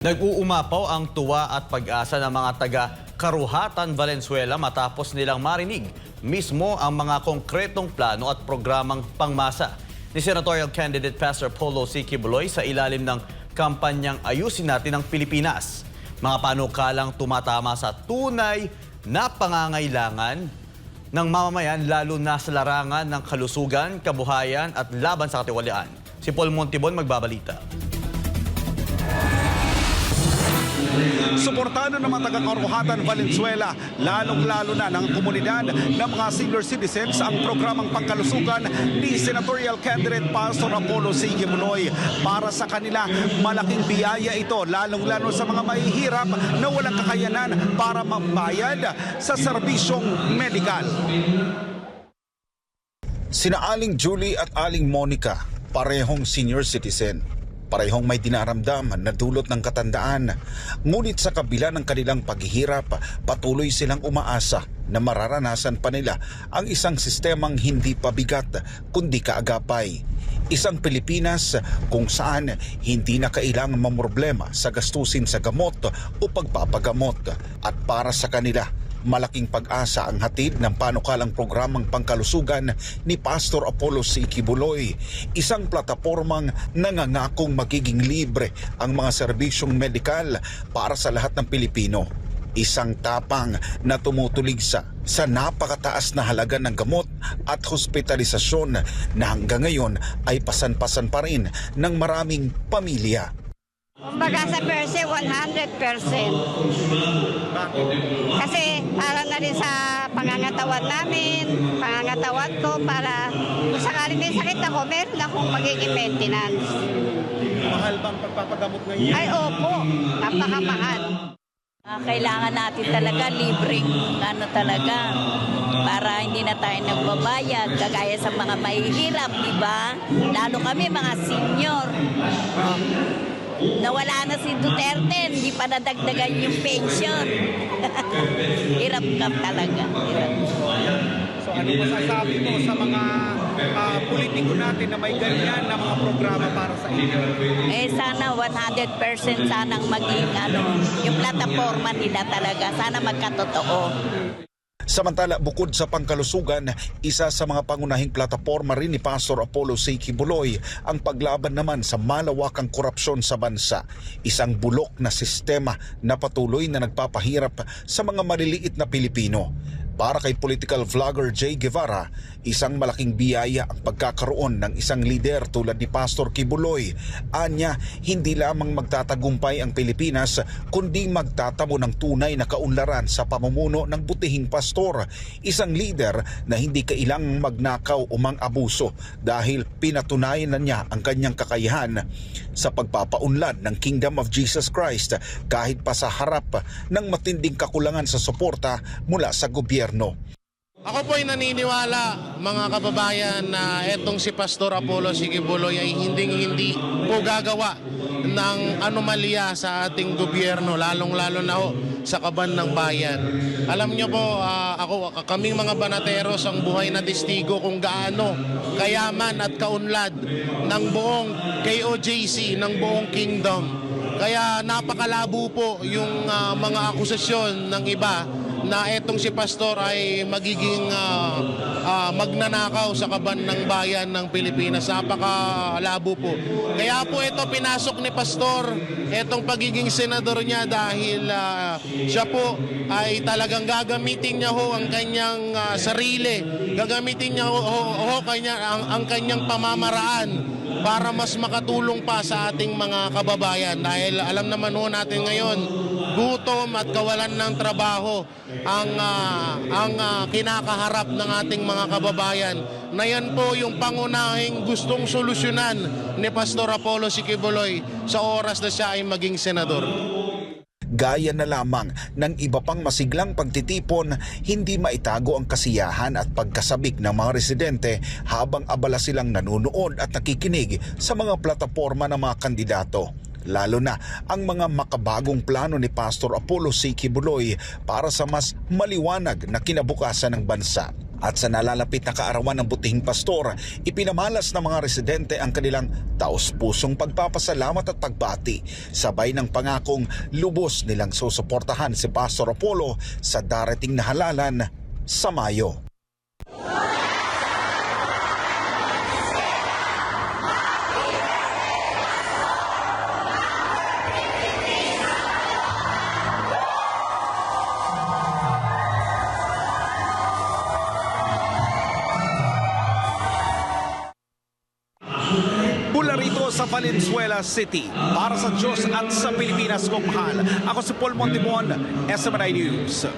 Nag-uumapaw ang tuwa at pag-asa ng mga taga-Karuhatan, Valenzuela matapos nilang marinig mismo ang mga konkretong plano at programang pangmasa ni Senatorial Candidate Pastor Apollo C. Quiboloy sa ilalim ng kampanyang Ayusin Natin ang Pilipinas. Mga panukalang tumatama sa tunay na pangangailangan ng mamamayan lalo na sa larangan ng kalusugan, kabuhayan at laban sa katiwalian. Si Paul Montibon magbabalita. Suportado ng mga taga-Karuhatan, Valenzuela, lalong-lalo na ng komunidad ng mga senior citizens ang programang pangkalusugan ni Senatorial Candidate Pastor Apollo C. Quiboloy. Para sa kanila, malaking biyaya ito, lalong-lalo sa mga mahihirap na walang kakayanan para mambayad sa serbisyong medikal. Sina Aling Julie at Aling Monica, parehong senior citizen. Parehong may dinaramdam na dulot ng katandaan. Ngunit sa kabila ng kanilang paghihirap, patuloy silang umaasa na mararanasan pa nila ang isang sistemang hindi pabigat kundi kaagapay. Isang Pilipinas kung saan hindi na kailangang mamroblema sa gastusin sa gamot o pagpapagamot. At para sa kanila, malaking pag-asa ang hatid ng panukalang programang pangkalusugan ni Pastor Apollo C. Quiboloy, isang platapormang nangangakong magiging libre ang mga serbisyong medikal para sa lahat ng Pilipino. Isang tapang na tumutulig sa napakataas na halaga ng gamot at hospitalisasyon na hanggang ngayon ay pasan-pasan pa rin ng maraming pamilya. Kumbaga sa perse, 100%. Kasi para na rin sa pangangatawan namin, pangangatawan ko para kung sakaling may sakit ako, meron akong magiging maintenance. Mahal bang pagpapagamot ngayon? Ay opo, napakamahal. Kailangan natin talaga libreng talaga para hindi na tayo nagbabayad kagaya sa mga mahihirap, di ba? Lalo kami mga senior. Nawala na si Duterte, hindi pa nadagdagan yung pension. Hirap ka talaga. Hirap. So ano masasabi mo sa mga politiko natin na may ganyan na mga programa para sa inyo? Sana 100% sanang maging yung plataforma nila talaga. Sana magkatotoo. Samantala, bukod sa pangkalusugan, isa sa mga pangunahing plataporma rin ni Pastor Apollo C. Quiboloy ang paglaban naman sa malawakang korupsyon sa bansa. Isang bulok na sistema na patuloy na nagpapahirap sa mga maliliit na Pilipino. Para kay political vlogger Jay Guevara, isang malaking biyaya ang pagkakaroon ng isang lider tulad ni Pastor Quiboloy. Anya, hindi lamang magtatagumpay ang Pilipinas, kundi magtatamo ng tunay na kaunlaran sa pamumuno ng butihing pastor. Isang lider na hindi kailangang magnakaw o mang-abuso dahil pinatunayan na niya ang kanyang kakayahan sa pagpapaunlad ng Kingdom of Jesus Christ kahit pa sa harap ng matinding kakulangan sa suporta mula sa gobyerno. Ako po ay naniniwala, mga kababayan, na etong si Pastor Apollo C. Quiboloy ay hindi po gagawa ng anomalya sa ating gobyerno, lalong-lalo na ho sa kaban ng bayan. Alam niyo po, kaming mga banateros ang buhay na testigo kung gaano kayaman at kaunlad ng buong KOJC, ng buong kingdom. Kaya napakalabo po yung mga akusasyon ng iba na etong si Pastor ay magiging magnanakaw sa kaban ng bayan ng Pilipinas. Napakalabo po. Kaya po ito pinasok ni Pastor, etong pagiging senador niya dahil siya po ay talagang gagamitin niya ho ang kanyang sarili. Gagamitin niya ho ang kanyang pamamaraan para mas makatulong pa sa ating mga kababayan. Dahil alam naman ho natin ngayon, gutom at kawalan ng trabaho ang kinakaharap ng ating mga kababayan. Na yan po yung pangunahing gustong solusyonan ni Pastor Apollo C. Quiboloy sa oras na siya ay maging senador. Gaya na lamang ng iba pang masiglang pagtitipon, hindi maitago ang kasiyahan at pagkasabik ng mga residente habang abala silang nanonood at nakikinig sa mga plataporma ng mga kandidato. Lalo na ang mga makabagong plano ni Pastor Apollo C. Quiboloy para sa mas maliwanag na kinabukasan ng bansa. At sa nalalapit na kaarawan ng butihing pastor, ipinamalas ng mga residente ang kanilang taos-pusong pagpapasalamat at pagbati, sabay ng pangakong lubos nilang susuportahan si Pastor Apollo sa darating na halalan sa Mayo. Mula rito sa Valenzuela City, para sa Diyos at sa Pilipinas kong mahal, ako si Paul Montemon, SMNI News.